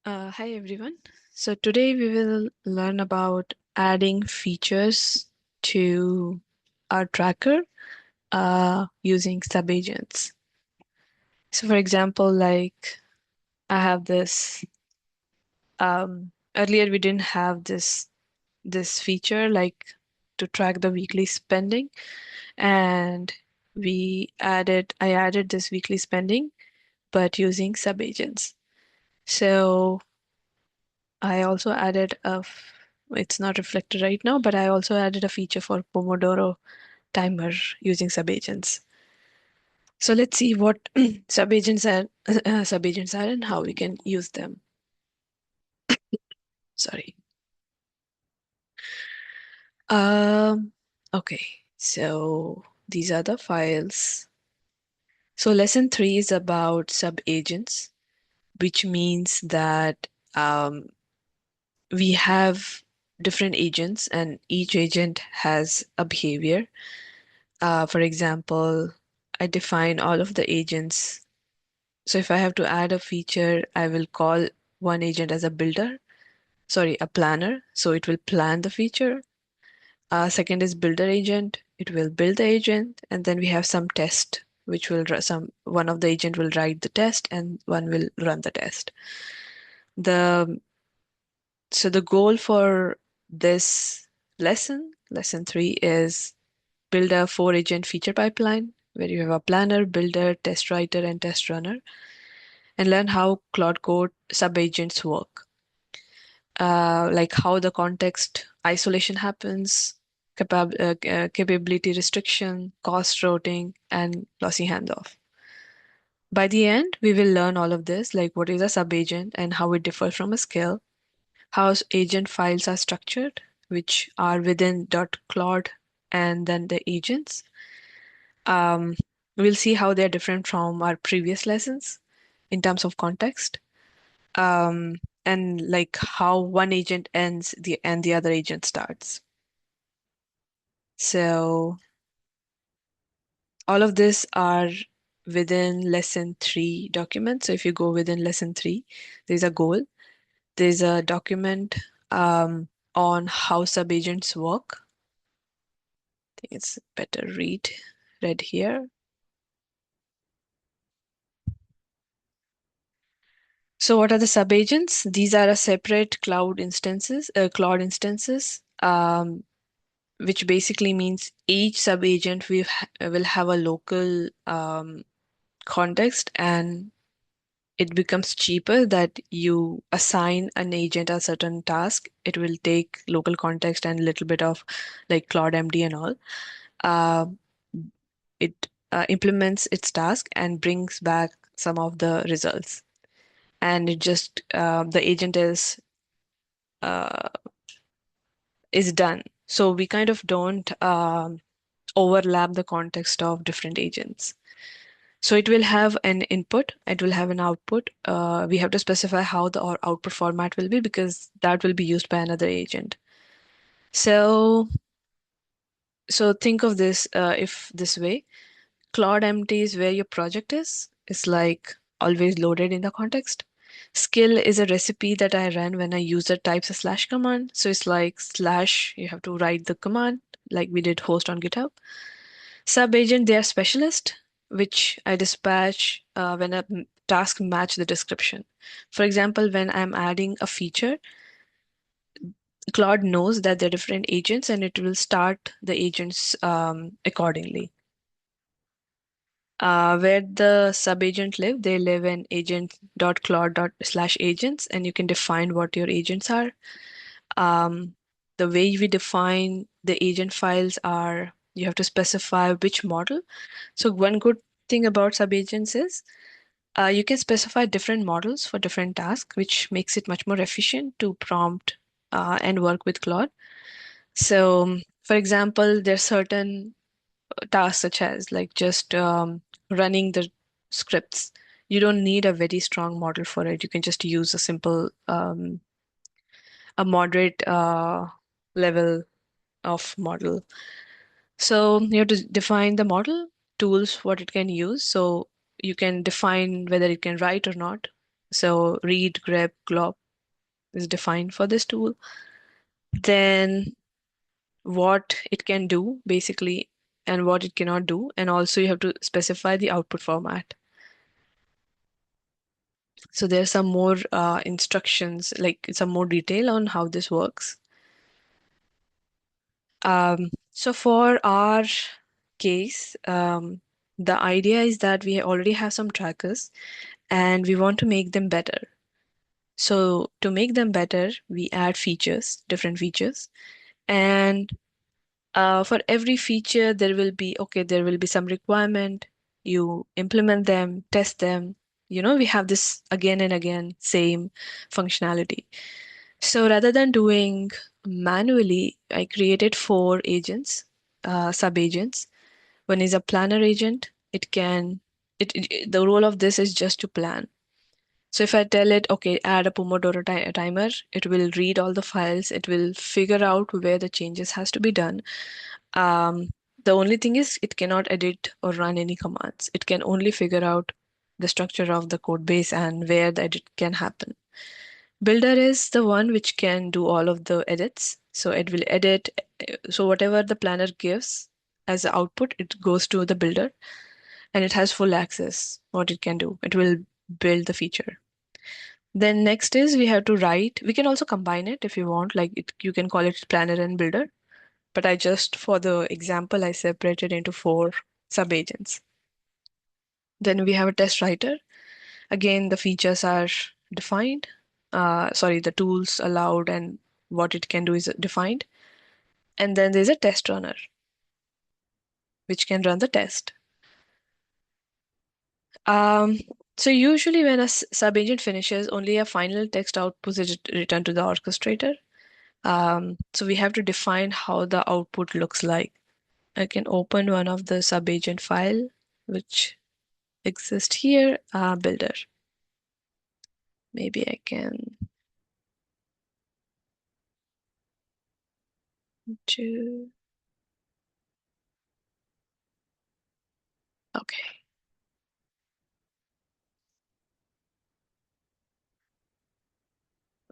Hi everyone. So today we will learn about adding features to our tracker using subagents. So for example, like I have this earlier we didn't have this feature like to track the weekly spending, and I added this weekly spending but using subagents. So I also added it's not reflected right now, but I also added a feature for Pomodoro timer using subagents. So let's see what subagents are and how we can use them. Sorry. Um, okay. So these are the files. So lesson three is about subagents, which means that we have different agents and each agent has a behavior. For example, I define all of the agents. So if I have to add a feature, I will call one agent as a builder, sorry, a planner. So it will plan the feature. Second is builder agent. It will build the agent. And then we have some test, which will one of the agent will write the test and one will run the test. The so the goal for this lesson three, is build a four agent feature pipeline where you have a planner, builder, test writer, and test runner, and learn how Claude Code subagents work, like how the context isolation happens, capability restriction, cost routing, and lossy handoff. By the end, we will learn all of this, like what is a subagent and how it differs from a skill, how agent files are structured, which are within .claude and then the agents. Um, we'll see how they're different from our previous lessons in terms of context, and like how one agent ends and the other agent starts. So all of this are within lesson three document. So if you go within lesson three, there's a goal. There's a document on how subagents work. I think it's better read here. So what are the subagents? These are a separate cloud instances, which basically means each subagent will have a local context, and it becomes cheaper that you assign an agent a certain task. It will take local context and a little bit of like Claude MD and all. Uh, it implements its task and brings back some of the results. And it just the agent uh, is done. So we kind of don't overlap the context of different agents. So it will have an input, it will have an output. We have to specify how the or output format will be because that will be used by another agent. So, so think of this if this way. Claude empty is where your project is. It's like always loaded in the context. Skill is a recipe that I run when a user types a slash command. So it's like slash, you have to write the command like we did host on GitHub. Sub-agent, they are specialist, which I dispatch when a task match the description. For example, when I'm adding a feature, Claude knows that they're different agents and it will start the agents accordingly. Where the sub-agent live, they live in agent.claude./agents, and you can define what your agents are. Um, the way we define the agent files are you have to specify which model. So one good thing about subagents is you can specify different models for different tasks, which makes it much more efficient to prompt and work with Claude. So, for example, there's certain tasks such as like just running the scripts. You don't need a very strong model for it. You can just use a simple, a moderate level of model. So you have to define the model, tools, what it can use. So you can define whether it can write or not. So read, grep, glop is defined for this tool. Then what it can do basically and what it cannot do. And also you have to specify the output format. So there's some more instructions, like some more detail on how this works. So for our case, the idea is that we already have some trackers and we want to make them better. So to make them better, we add features, different features, and for every feature, there will be some requirement. You implement them, test them. We have this again and again, same functionality. So rather than doing manually, I created four agents, sub-agents. One is a planner agent. The role of this is just to plan. So if I tell it, okay, add a Pomodoro timer, it will read all the files. It will figure out where the changes has to be done. The only thing is it cannot edit or run any commands. It can only figure out the structure of the code base and where the edit can happen. Builder is the one which can do all of the edits. So it will edit. So whatever the planner gives as the output, it goes to the builder and it has full access what it can do. It will build the feature. Then next is we have to write. We can also combine it if you want, you can call it planner and builder. But I just, for the example, I separated into four sub-agents. Then we have a test writer. Again, the features are defined. Sorry, the tools allowed and what it can do is defined. And then there's a test runner, which can run the test. Um, so usually when a sub-agent finishes, only a final text output is returned to the orchestrator. So we have to define how the output looks like. I can open one of the sub-agent file, which exists here, builder. Maybe I can do, okay.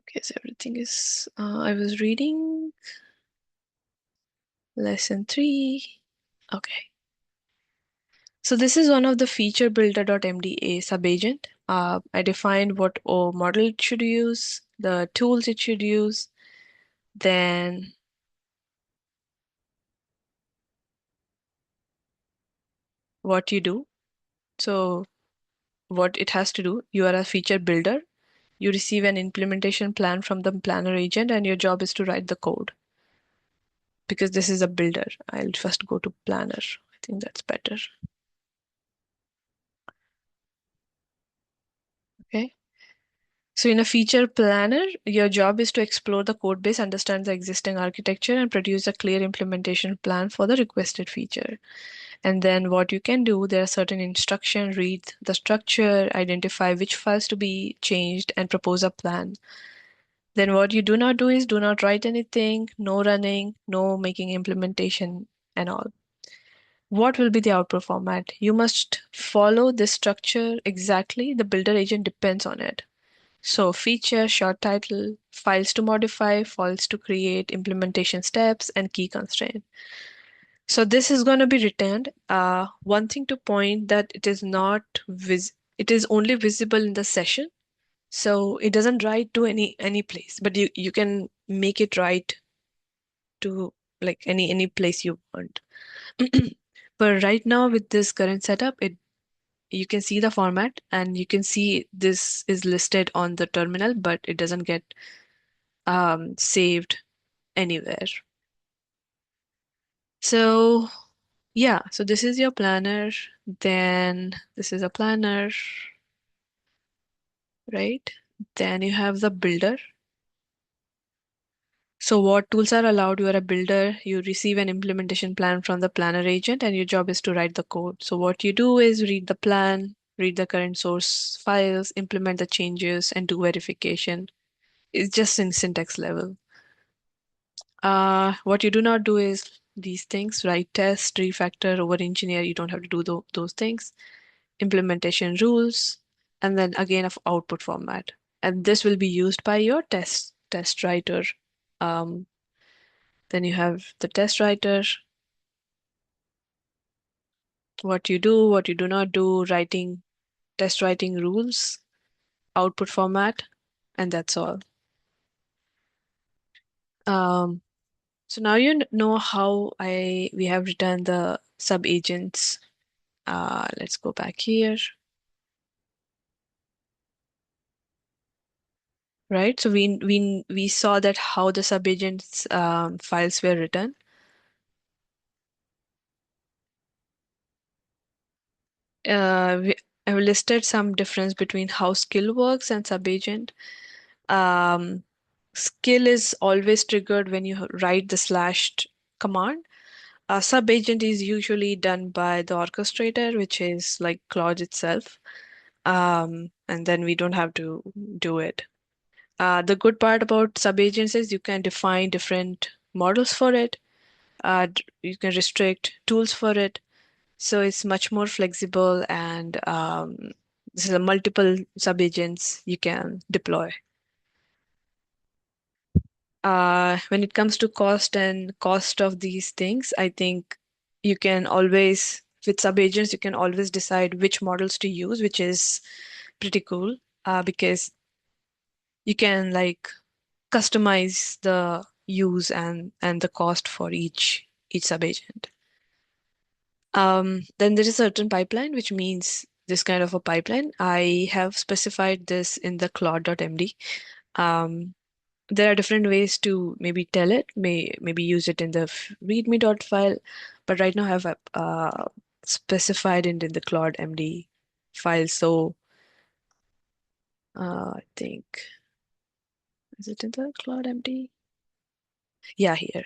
Okay, so everything is, I was reading lesson 3. Okay. So this is one of the feature builder.mda subagent. I defined what model it should use, the tools it should use, then what you do. So what it has to do, you are a feature builder. You receive an implementation plan from the planner agent, and your job is to write the code. Because this is a builder, I'll first go to planner. I think that's better. Okay. So in a feature planner, your job is to explore the code base, understand the existing architecture, and produce a clear implementation plan for the requested feature. And then what you can do, there are certain instructions, read the structure, identify which files to be changed, and propose a plan. Then what you do not do is do not write anything, no running, no making implementation and all. What will be the output format? You must follow this structure exactly. The builder agent depends on it. So feature, short title, files to modify, files to create, implementation steps, and key constraint. So this is going to be returned. One thing to point that it is not it is only visible in the session. So it doesn't write to any place, but you can make it write to like any place you want. But right now with this current setup, it you can see the format and you can see this is listed on the terminal, but it doesn't get saved anywhere. So yeah, so this is your planner. Then this is a planner, right? Then you have the builder. So what tools are allowed? You are a builder, you receive an implementation plan from the planner agent, and your job is to write the code. So what you do is read the plan, read the current source files, implement the changes, and do verification. It's just in syntax level. What you do not do is these things, write test, refactor, over engineer. You don't have to do those things. Implementation rules. and then again of output format. And this will be used by your test writer. Um, then you have the test writer, what you do, what you do not do, writing test writing rules, output format, and that's all. Um, so now you know how I we have written the sub agents. Let's go back here, right? So we saw that how the sub agents files were written. We I've listed some difference between how skill works and sub agent. Um, Skill is always triggered when you write the slashed command. A sub-agent is usually done by the orchestrator, which is like Claude itself. And then we don't have to do it. The good part about sub-agents is you can define different models for it. You can restrict tools for it. So it's much more flexible and this is a multiple sub-agents you can deploy. When it comes to cost and cost of these things, I think you can always, with sub-agents, you can always decide which models to use, which is pretty cool, because you can like customize the use and the cost for each sub-agent. Then there is a certain pipeline, which means this kind of a pipeline. I have specified this in the Claude.md. Um, there are different ways to maybe tell it, maybe use it in the readme dot file, but right now I have specified it in the Claude MD file. So I think is it in the Claude MD? Yeah, here.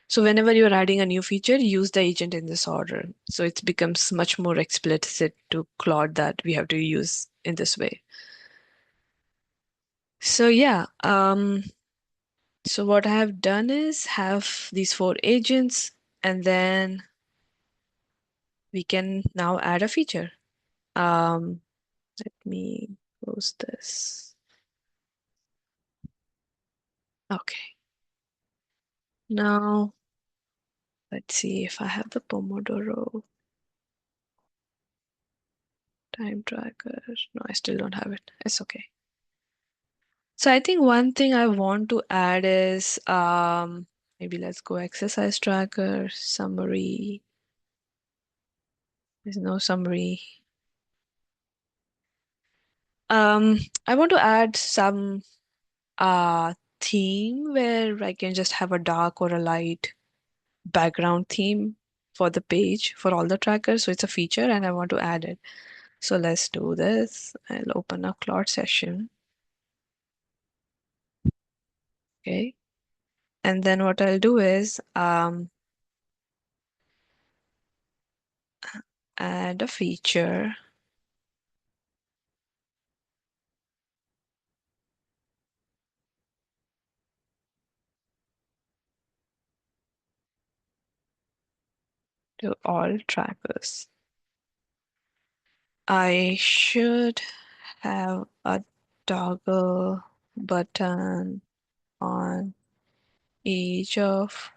So whenever you're adding a new feature, use the agent in this order. So it becomes much more explicit to Claude that we have to use in this way. So yeah, so what I have done is have these four agents, and then we can now add a feature. Um, Let me close this. Okay. Now, let's see if I have the Pomodoro time tracker. No, I still don't have it. It's okay. So I think one thing I want to add is maybe let's go exercise tracker, summary. There's no summary. I want to add some theme where I can just have a dark or a light background theme for the page for all the trackers. So it's a feature and I want to add it. So let's do this. I'll open a Claude session. Okay. And then what I'll do is add a feature. To all trackers. I should have a toggle button on each of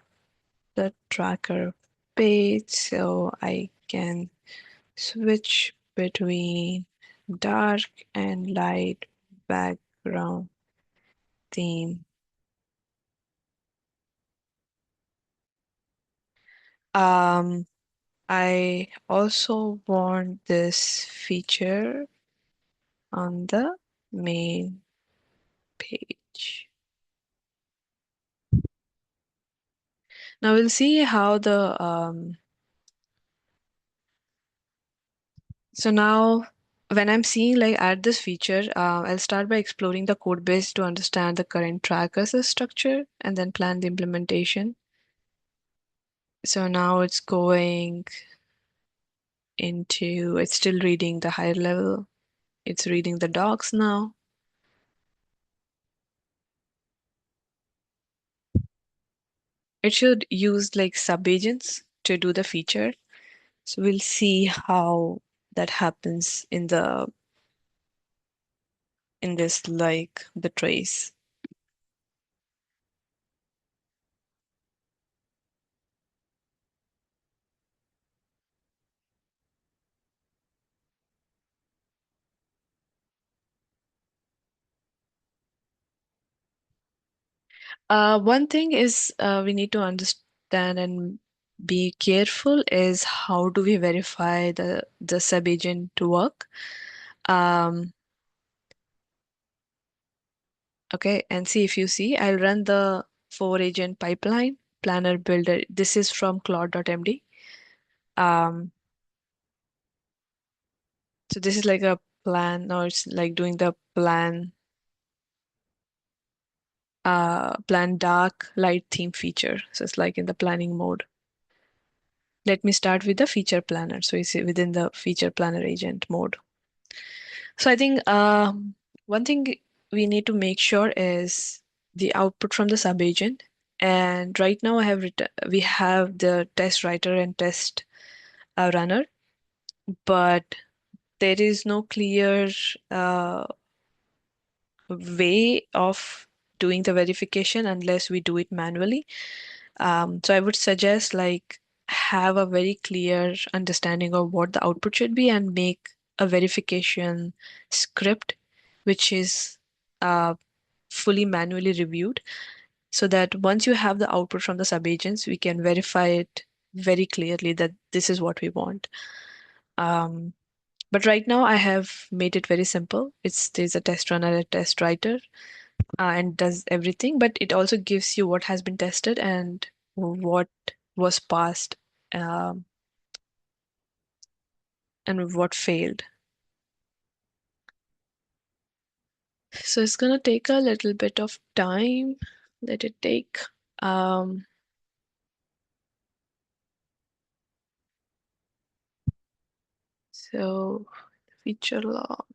the tracker page so I can switch between dark and light background theme. Um, I also want this feature on the main page. Now we'll see how the so now when I'm seeing like add this feature, I'll start by exploring the code base to understand the current trackers structure and then plan the implementation. So now it's going into, it's still reading the higher level. It's reading the docs now. It should use like sub-agents to do the feature. So we'll see how that happens in the in this, like the trace. One thing is we need to understand and be careful is how do we verify the sub-agent to work. Um, okay, and see if you see, I'll run the four agent pipeline planner builder. This is from Claude.md. Um, so this is like a plan, or it's like doing the plan dark light theme feature. So it's like in the planning mode. Let me start with the feature planner. So it's within the feature planner agent mode. So I think one thing we need to make sure is the output from the sub agent. And right now we have the test writer and test runner, but there is no clear uh, way of doing the verification unless we do it manually. So I would suggest like have a very clear understanding of what the output should be and make a verification script which is uh, fully manually reviewed so that once you have the output from the subagents, we can verify it very clearly that this is what we want. Um, but right now I have made it very simple. There's a test runner, a test writer, and does everything, but it also gives you what has been tested and what was passed, um, and what failed. So it's gonna take a little bit of time. Let it take. Um, so feature log.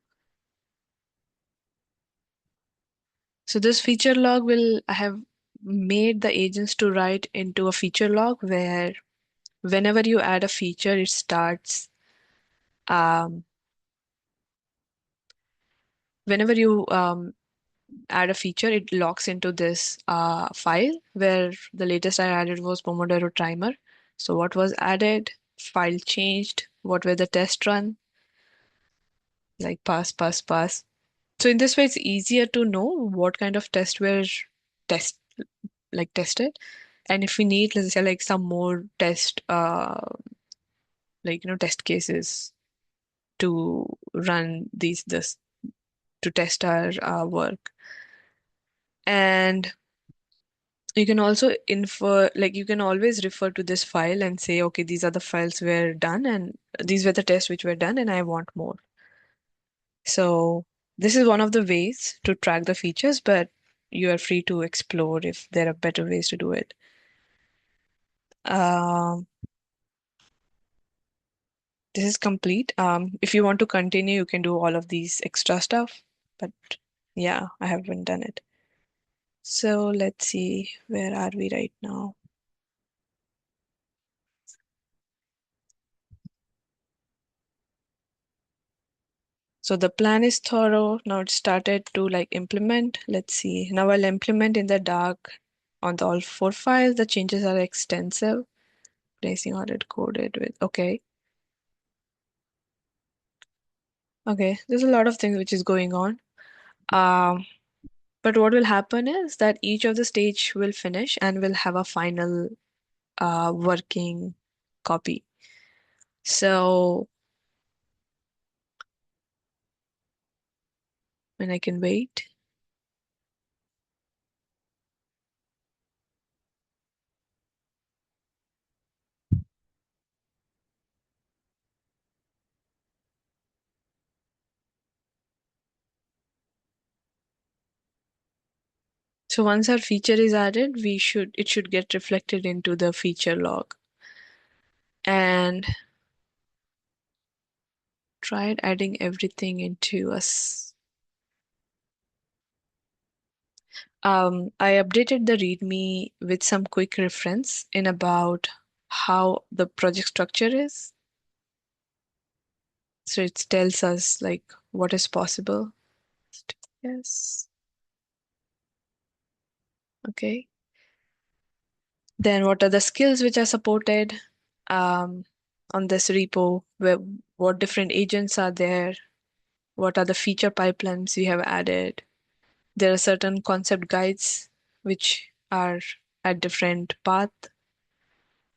So this feature log I have made the agents to write into a feature log where whenever you add a feature, it starts, um, whenever you add a feature, it locks into this file where the latest I added was Pomodoro timer. So what was added, file changed, what were the test run, like pass, pass, pass. So in this way, it's easier to know what kind of test were test tested. And if we need, let's say like some more test cases to run this to test our work. And you can also infer, like you can always refer to this file and say, okay, these are the files were done and these were the tests which were done and I want more. So this is one of the ways to track the features, but you are free to explore if there are better ways to do it. Um, this is complete. If you want to continue, you can do all of these extra stuff, but yeah, I haven't done it. So let's see, where are we right now? So the plan is thorough. Now it started to like implement. Let's see. Now I'll implement in the dark on the all four files. The changes are extensive. Placing audit coded with. Okay. Okay. There's a lot of things which is going on. Um, but what will happen is that each of the stage will finish and will have a final working copy. So when I can wait. So once our feature is added, it should get reflected into the feature log. And tried adding everything into us. I updated the README with some quick reference in about how the project structure is. So it tells us like what is possible. Yes. Okay. Then what are the skills which are supported um, on this repo? What different agents are there? What are the feature pipelines we have added? There are certain concept guides which are at different path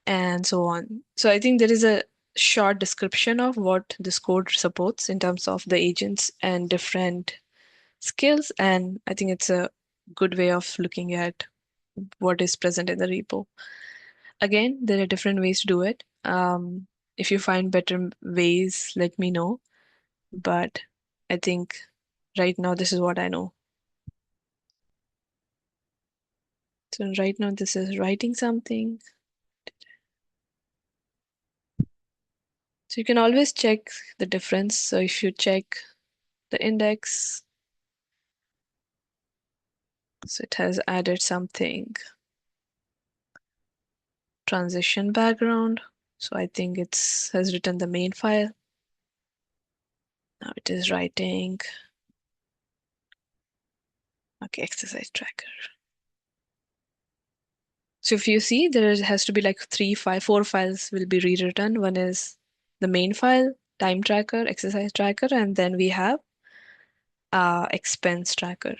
and so on. So I think there is a short description of what this code supports in terms of the agents and different skills, and I think it's a good way of looking at what is present in the repo. Again, there are different ways to do it. If you find better ways, let me know. But I think right now this is what I know. So right now this is writing something. So you can always check the difference. So if you check the index, so it has added something transition background. So I think it's has written the main file. Now it is writing, okay, exercise tracker. So if you see, there has to be like four files will be rewritten. One is the main file, time tracker, exercise tracker, and then we have expense tracker.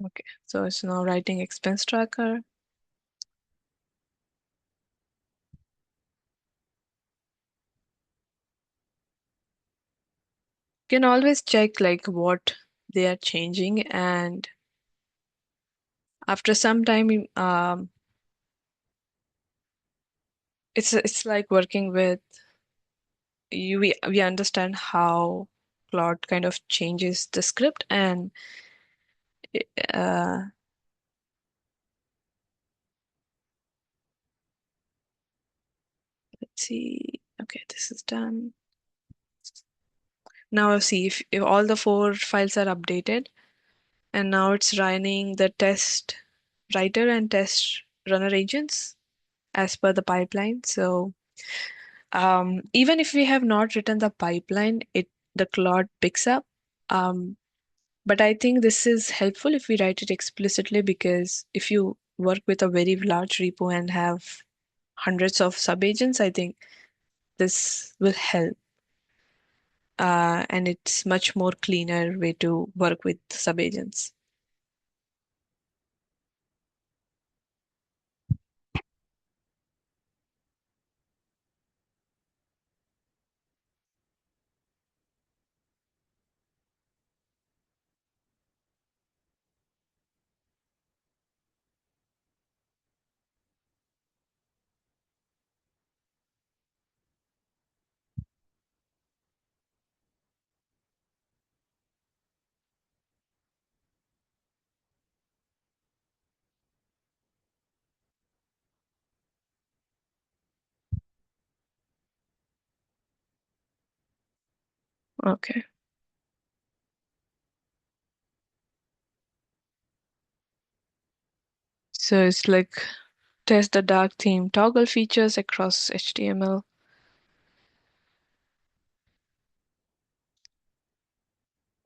Okay, so it's now writing expense tracker. You can always check like what they are changing, and after some time, it's like working with you. We understand how Claude kind of changes the script, and uh, let's see. Okay, this is done. Now see if all the four files are updated, and now it's running the test writer and test runner agents as per the pipeline. So even if we have not written the pipeline, it the Claude picks up. Um, but I think this is helpful if we write it explicitly, because if you work with a very large repo and have hundreds of subagents, I think this will help. And it's much more cleaner way to work with subagents. Okay. So it's like test the dark theme toggle features across HTML.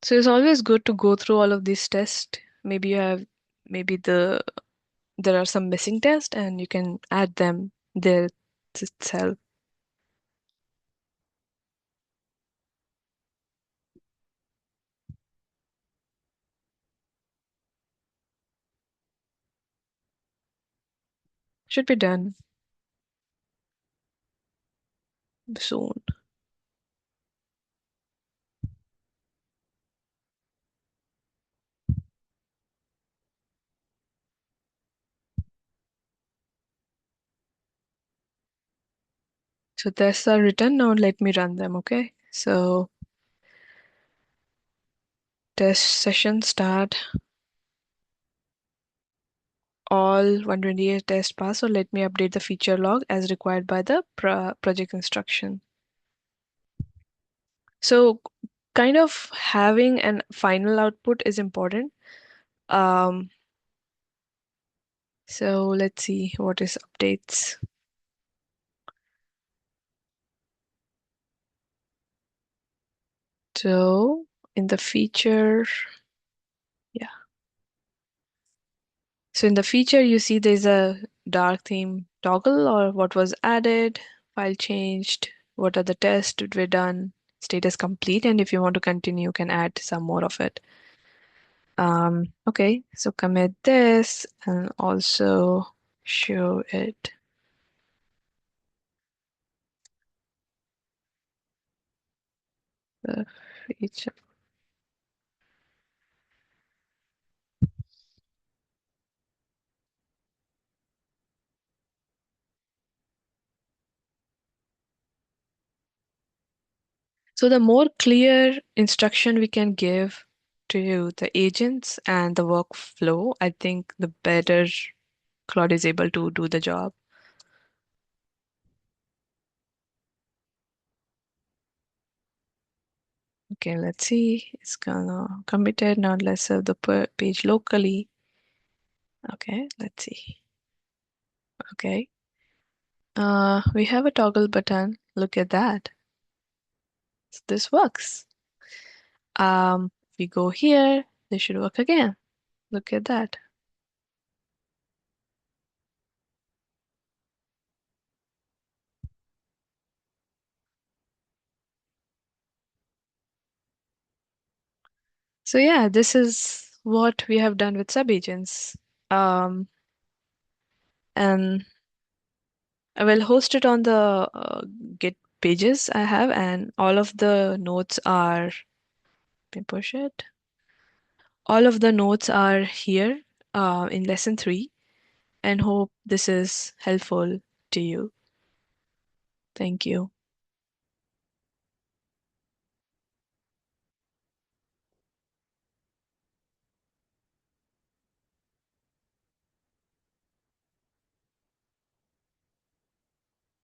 So it's always good to go through all of these tests. Maybe you have, maybe there are some missing tests and you can add them there itself. Should be done soon. So tests are written. Now let me run them, okay? So test session start. All 128 tests pass. So let me update the feature log as required by the project instruction. So kind of having an final output is important. Um, so let's see what is updates. So in the feature, yeah. So in the feature, you see there's a dark theme toggle or what was added, file changed, what are the tests that were done, status complete, and if you want to continue, you can add some more of it. Okay, so commit this and also show it the feature. So the more clear instruction we can give to the agents and the workflow, I think the better Claude is able to do the job. Okay, let's see. It's gonna committed. Now let's save the page locally. Okay, let's see. Okay. We have a toggle button. Look at that. So this works. If we go here, this should work again. Look at that. So yeah, this is what we have done with subagents. Um, and I will host it on the Git pages I have, and all of the notes are, let me push it. All of the notes are here in lesson 3, and hope this is helpful to you. Thank you.